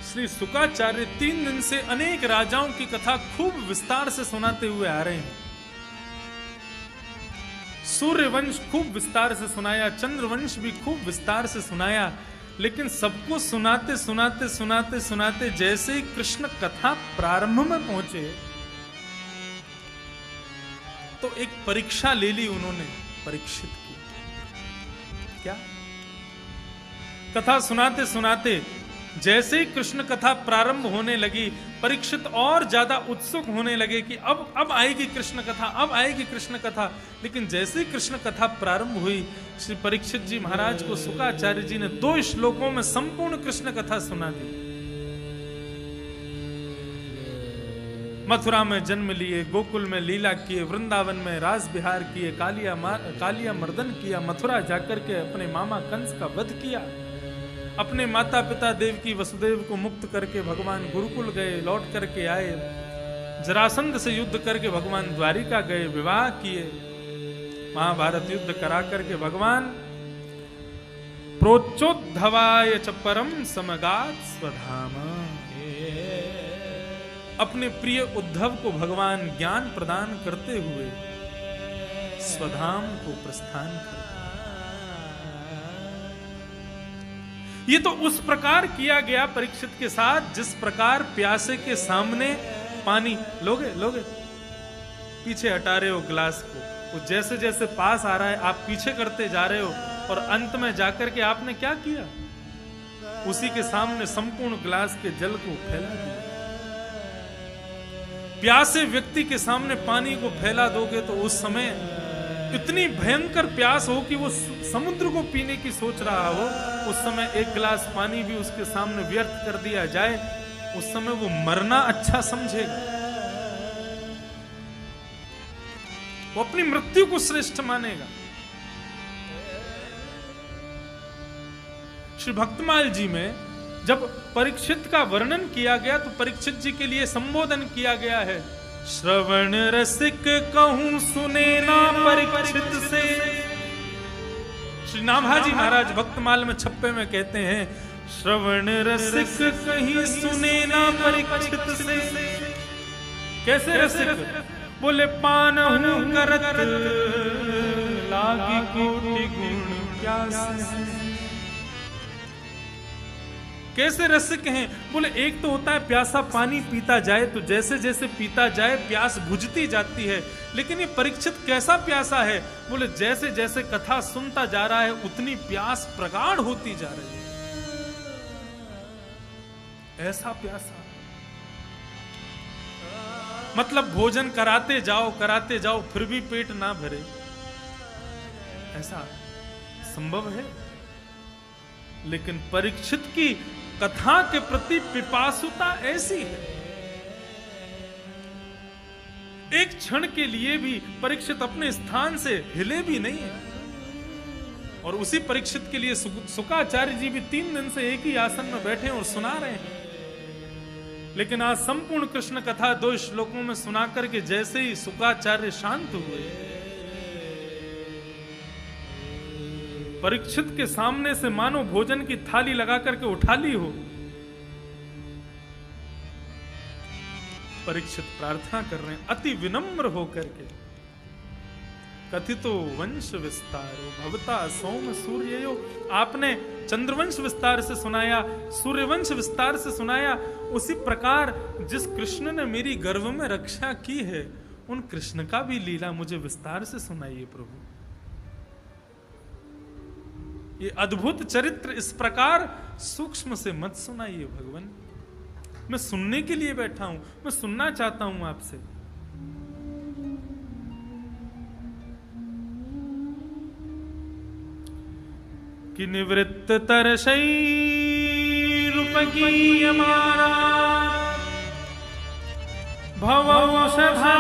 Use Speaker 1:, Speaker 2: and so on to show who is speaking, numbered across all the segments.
Speaker 1: श्री शुकाचार्य 3 दिन से अनेक राजाओं की कथा खूब विस्तार से सुनाते हुए आ रहे हैं। सूर्यवंश खूब विस्तार से सुनाया, चंद्रवंश भी खूब विस्तार से सुनाया, लेकिन सबको सुनाते सुनाते सुनाते सुनाते जैसे ही कृष्ण कथा प्रारंभ में पहुंचे तो एक परीक्षा ले ली उन्होंने परीक्षित की। क्या? कथा सुनाते सुनाते जैसे ही कृष्ण कथा प्रारंभ होने लगी, परीक्षित और ज्यादा उत्सुक होने लगे कि अब आएगी कृष्ण कथा, अब आएगी कृष्ण कथा। लेकिन जैसे ही कृष्ण कथा प्रारंभ हुई, श्री परीक्षित जी महाराज को शुकाचार्य जी ने 2 श्लोकों में संपूर्ण कृष्ण कथा सुना दी। मथुरा में जन्म लिए, गोकुल में लीला किए, वृंदावन में रास विहार किए, कालिया मर्दन किया, मथुरा जाकर के अपने मामा कंस का वध किया, अपने माता पिता देवकी वसुदेव को मुक्त करके भगवान गुरुकुल गए, लौट करके आए, जरासंध से युद्ध करके भगवान द्वारिका गए, विवाह किए, महाभारत युद्ध करा करके भगवान प्रोच्चोद्धवाय च परम समगात स्वधाम, अपने प्रिय उद्धव को भगवान ज्ञान प्रदान करते हुए स्वधाम को प्रस्थान कर। ये तो उस प्रकार किया गया परीक्षित के साथ जिस प्रकार प्यासे के सामने पानी लोगे पीछे हटा रहे हो गिलास को, वो जैसे जैसे पास आ रहा है आप पीछे करते जा रहे हो और अंत में जाकर के आपने क्या किया, उसी के सामने संपूर्ण गिलास के जल को फैला दिया। प्यासे व्यक्ति के सामने पानी को फैला दोगे तो उस समय इतनी भयंकर प्यास हो कि वो समुद्र को पीने की सोच रहा हो, उस समय एक गिलास पानी भी उसके सामने व्यर्थ कर दिया जाए, उस समय वो मरना अच्छा समझेगा, वो अपनी मृत्यु को श्रेष्ठ मानेगा। श्री भक्तमाल जी में जब परीक्षित का वर्णन किया गया तो परीक्षित जी के लिए संबोधन किया गया है, श्रवण रसिक कहूं सुने ना परीक्षित से। श्री नाभाजी महाराज भक्तमाल में 56 में कहते हैं, श्रवण रसिक कहीं सुने ना परीक्षित से। कैसे रसिक? बोले पान हूं करत लागी कोटि गुण प्यास। कैसे रसिक हैं? बोले एक तो होता है प्यासा पानी पीता जाए तो जैसे जैसे पीता जाए प्यास बुझती जाती है, लेकिन ये परीक्षित कैसा प्यासा है? बोले जैसे जैसे कथा सुनता जा रहा है उतनी प्यास प्रगाढ़ होती जा रही है, ऐसा प्यासा। मतलब भोजन कराते जाओ फिर भी पेट ना भरे, ऐसा संभव है? लेकिन परीक्षित की कथा के प्रति पिपासुता ऐसी है, एक क्षण के लिए भी परीक्षित अपने स्थान से हिले भी नहीं है। और उसी परीक्षित के लिए शुकाचार्य जी भी 3 दिन से एक ही आसन में बैठे और सुना रहे हैं। लेकिन आज संपूर्ण कृष्ण कथा 2 श्लोकों में सुना करके जैसे ही शुकाचार्य शांत हुए, परीक्षित के सामने से मानो भोजन की थाली लगा करके उठा ली हो। परीक्षित प्रार्थना कर रहे हैं अति विनम्र होकर के, कथितो वंश विस्तारो भवता सोम सूर्यो। आपने चंद्रवंश विस्तार से सुनाया, सूर्यवंश विस्तार से सुनाया, उसी प्रकार जिस कृष्ण ने मेरी गर्भ में रक्षा की है उन कृष्ण का भी लीला मुझे विस्तार से सुनाइए प्रभु। ये अद्भुत चरित्र इस प्रकार सूक्ष्म से मत सुनाइए भगवान। मैं सुनने के लिए बैठा हूं, मैं सुनना चाहता हूं आपसे। कि निवृत्त तरसई रूपकी मारा भवौषधा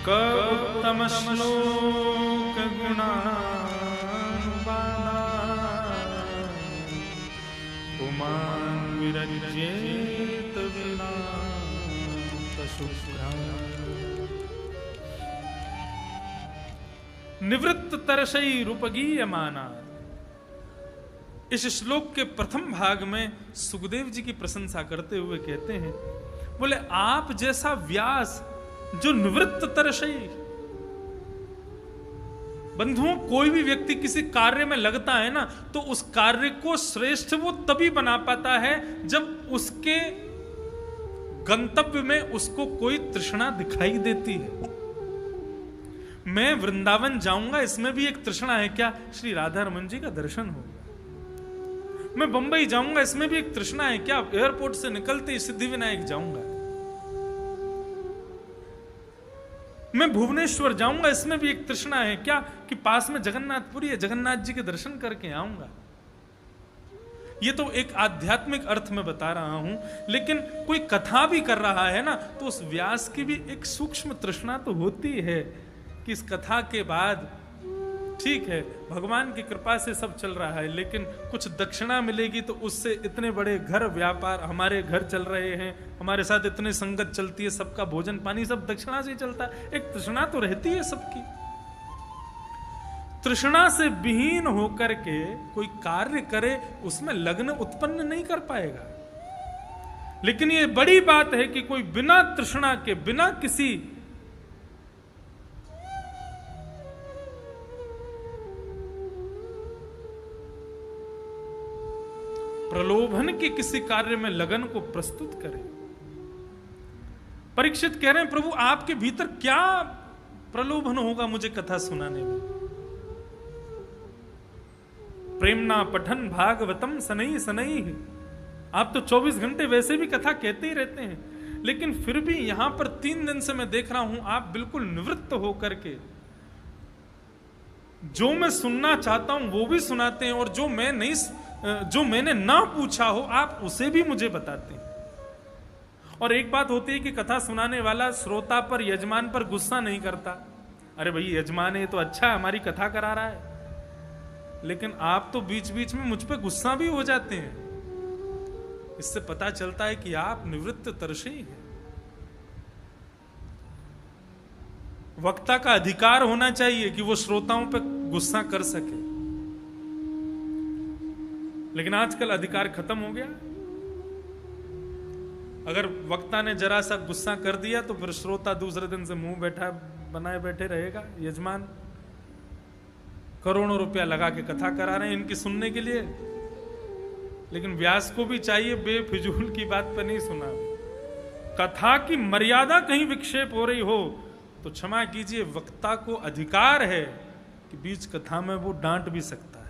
Speaker 1: उत्तम श्लोक गुणानुवादा पुमान विरजेत विना निवृत्त तरसई रूपगीयमाना। इस श्लोक के प्रथम भाग में सुखदेव जी की प्रशंसा करते हुए कहते हैं, बोले आप जैसा व्यास जो निवृत्त तरसई। बंधुओं, कोई भी व्यक्ति किसी कार्य में लगता है ना, तो उस कार्य को श्रेष्ठ वो तभी बना पाता है जब उसके गंतव्य में उसको कोई तृष्णा दिखाई देती है। मैं वृंदावन जाऊंगा, इसमें भी एक तृष्णा है क्या? श्री राधा रमन जी का दर्शन होगा। मैं बंबई जाऊंगा, इसमें भी एक तृष्णा है क्या? एयरपोर्ट से निकलते ही सिद्धिविनायक जाऊंगा। मैं भुवनेश्वर जाऊंगा, इसमें भी एक तृष्णा है क्या? कि पास में जगन्नाथपुरी है, जगन्नाथ जी के दर्शन करके आऊंगा। ये तो एक आध्यात्मिक अर्थ में बता रहा हूं, लेकिन कोई कथा भी कर रहा है ना, तो उस व्यास की भी एक सूक्ष्म तृष्णा तो होती है कि इस कथा के बाद ठीक है, भगवान की कृपा से सब चल रहा है, लेकिन कुछ दक्षिणा मिलेगी तो उससे इतने बड़े घर व्यापार हमारे घर चल रहे हैं, हमारे साथ इतनी संगत चलती है, सबका भोजन पानी सब दक्षिणा से ही चलता है। एक तृष्णा तो रहती है सबकी। तृष्णा से विहीन होकर के कोई कार्य करे, उसमें लग्न उत्पन्न नहीं कर पाएगा। लेकिन ये बड़ी बात है कि कोई बिना तृष्णा के, बिना किसी प्रलोभन के किसी कार्य में लगन को प्रस्तुत करे। परीक्षित कह रहे हैं, प्रभु आपके भीतर क्या प्रलोभन होगा मुझे कथा सुनाने में? प्रेमना पठन भागवतम सनई सनई। आप तो 24 घंटे वैसे भी कथा कहते ही रहते हैं, लेकिन फिर भी यहां पर 3 दिन से मैं देख रहा हूं आप बिल्कुल निवृत्त होकर के जो मैं सुनना चाहता हूं वो भी सुनाते हैं, और जो मैंने ना पूछा हो आप उसे भी मुझे बताते हैं। और एक बात होती है कि कथा सुनाने वाला श्रोता पर, यजमान पर गुस्सा नहीं करता। अरे भाई यजमान है तो अच्छा है, हमारी कथा करा रहा है। लेकिन आप तो बीच बीच में मुझ पे गुस्सा भी हो जाते हैं। इससे पता चलता है कि आप निवृत्त तरसी हैं। वक्ता का अधिकार होना चाहिए कि वो श्रोताओं पे गुस्सा कर सके, लेकिन आजकल अधिकार खत्म हो गया। अगर वक्ता ने जरा सा गुस्सा कर दिया तो फिर श्रोता दूसरे दिन से मुंह बैठा बनाए बैठे रहेगा। यजमान करोड़ों रुपया लगा के कथा करा रहे हैं इनकी सुनने के लिए, लेकिन व्यास को भी चाहिए बेफिजूल की बात पर नहीं सुना। कथा की मर्यादा कहीं विक्षेप हो रही हो तो क्षमा कीजिए, वक्ता को अधिकार है कि बीच कथा में वो डांट भी सकता है।